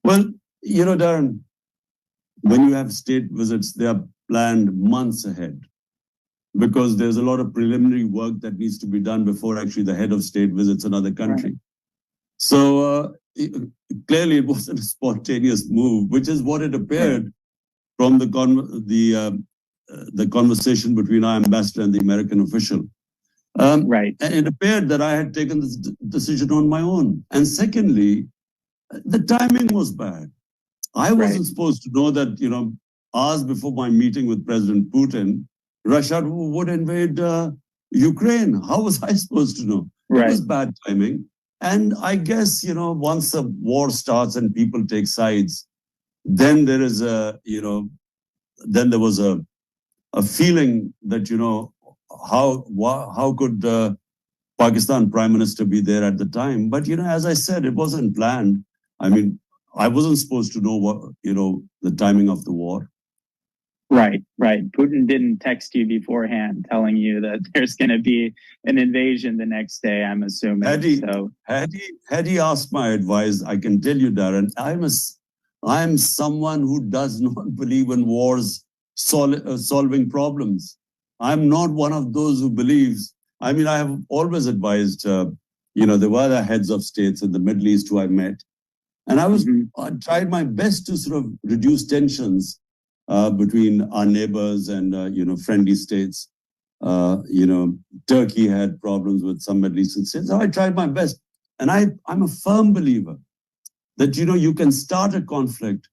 Well, Darren, when you have state visits, they are planned months ahead because there's a lot of preliminary work that needs to be done before actually the head of state visits another country. Right. So clearly it wasn't a spontaneous move, which is what it appeared from the conversation between our ambassador and the American official. And it appeared that I had taken this decision on my own. And secondly, the timing was bad. I wasn't supposed to know that, hours before my meeting with President Putin, Russia would invade Ukraine. How was I supposed to know? It was bad timing. And I guess, once a war starts and people take sides, then there is then there was a feeling that, how could the Pakistan Prime Minister be there at the time? But, as I said, it wasn't planned. I mean, I wasn't supposed to know what, the timing of the war. Right. Putin didn't text you beforehand telling you that there's going to be an invasion the next day, I'm assuming. Had he asked my advice, I can tell you, Darren, I'm someone who does not believe in wars solving problems. I'm not one of those who believes. I mean, I have always advised, there were other heads of states in the Middle East who I met. And I tried my best to sort of reduce tensions between our neighbors and, friendly states. Turkey had problems with some Middle Eastern states. So I tried my best. And I'm a firm believer that, you can start a conflict,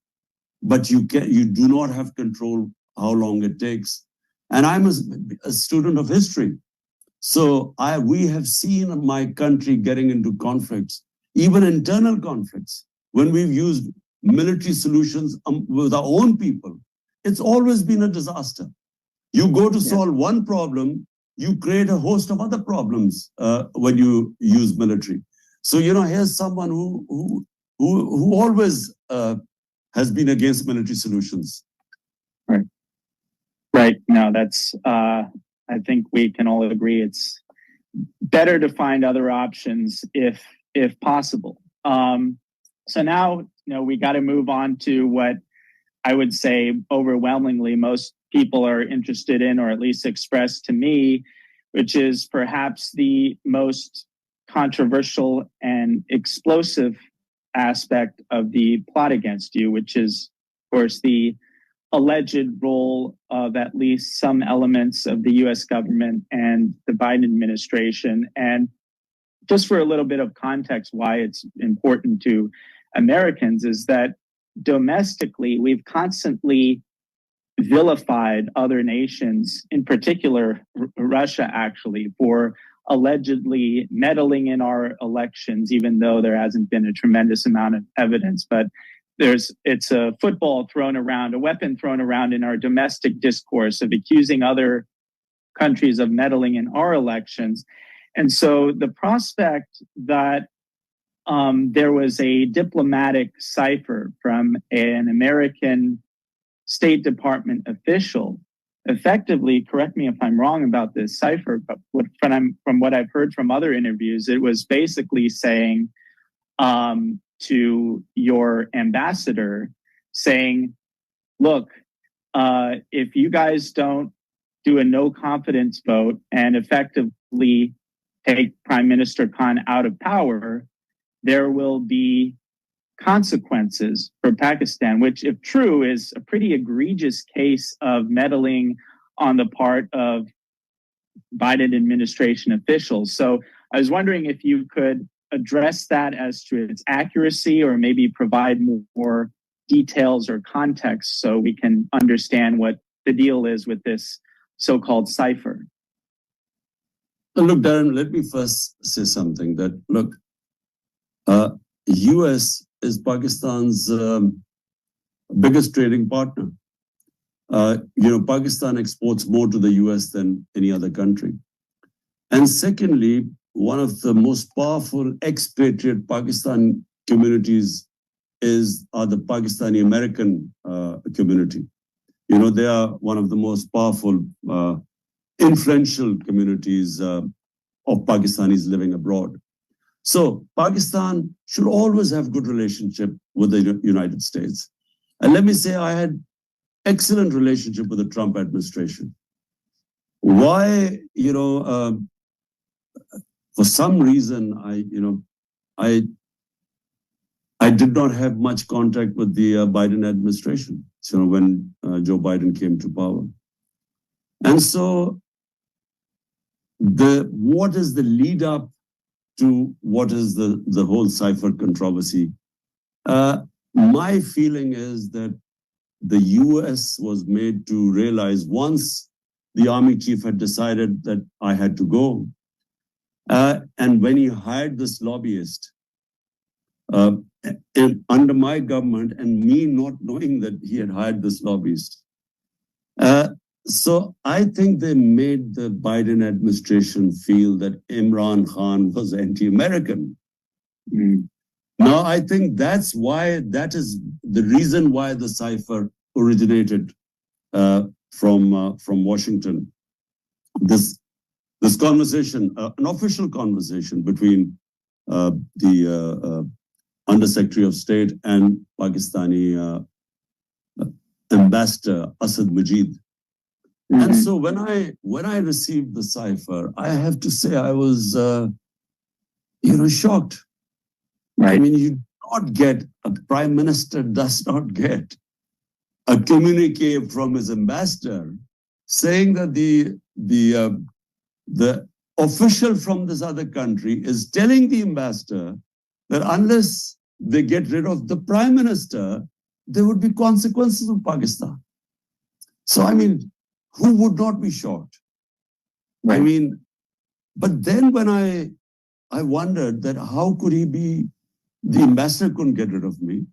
but you do not have control how long it takes. And I'm a student of history. So we have seen my country getting into conflicts, even internal conflicts, when we've used military solutions with our own people. It's always been a disaster. You go to solve one problem, you create a host of other problems when you use military. So, here's someone who always has been against military solutions. Right. No, that's, I think we can all agree it's better to find other options if possible. So now, we got to move on to what I would say overwhelmingly most people are interested in, or at least expressed to me, which is perhaps the most controversial and explosive aspect of the plot against you, which is, of course, the alleged role of at least some elements of the US government and the Biden administration. And just for a little bit of context, why it's important to Americans is that domestically, we've constantly vilified other nations, in particular Russia, actually, for allegedly meddling in our elections, even though there hasn't been a tremendous amount of evidence. But it's a football thrown around, a weapon thrown around in our domestic discourse of accusing other countries of meddling in our elections. And so the prospect that there was a diplomatic cipher from an American State Department official, effectively, correct me if I'm wrong about this cipher, but from what I've heard from other interviews, it was basically saying to your ambassador, saying, look, if you guys don't do a no confidence vote and effectively take Prime Minister Khan out of power, there will be consequences for Pakistan, which, if true, is a pretty egregious case of meddling on the part of Biden administration officials. So I was wondering if you could address that as to its accuracy, or maybe provide more details or context so we can understand what the deal is with this so-called cipher. Look, Darren, let me first say something that, look, US is Pakistan's biggest trading partner. Pakistan exports more to the US than any other country. And secondly, one of the most powerful expatriate Pakistan communities are the Pakistani American community. They are one of the most powerful, influential communities of Pakistanis living abroad. So Pakistan should always have good relationship with the United States. And let me say, I had excellent relationship with the Trump administration. Why, for some reason, I did not have much contact with the Biden administration, when Joe Biden came to power. And so what is the lead up to what is the whole cipher controversy? My feeling is that the US was made to realize once the army chief had decided that I had to go, and when he hired this lobbyist, under my government and me not knowing that he had hired this lobbyist. So I think they made the Biden administration feel that Imran Khan was anti-American. Now, I think that is the reason why the cipher originated from Washington. This conversation, an official conversation between the Undersecretary of State and Pakistani Ambassador Asad Majid. And so when I received the cipher, I have to say I was, shocked. Right. I mean, a prime minister does not get a communique from his ambassador saying that the official from this other country is telling the ambassador that unless they get rid of the prime minister, there would be consequences of Pakistan. So, I mean, who would not be shocked? Right. I mean, but then when I wondered that how could he be, the ambassador couldn't get rid of me.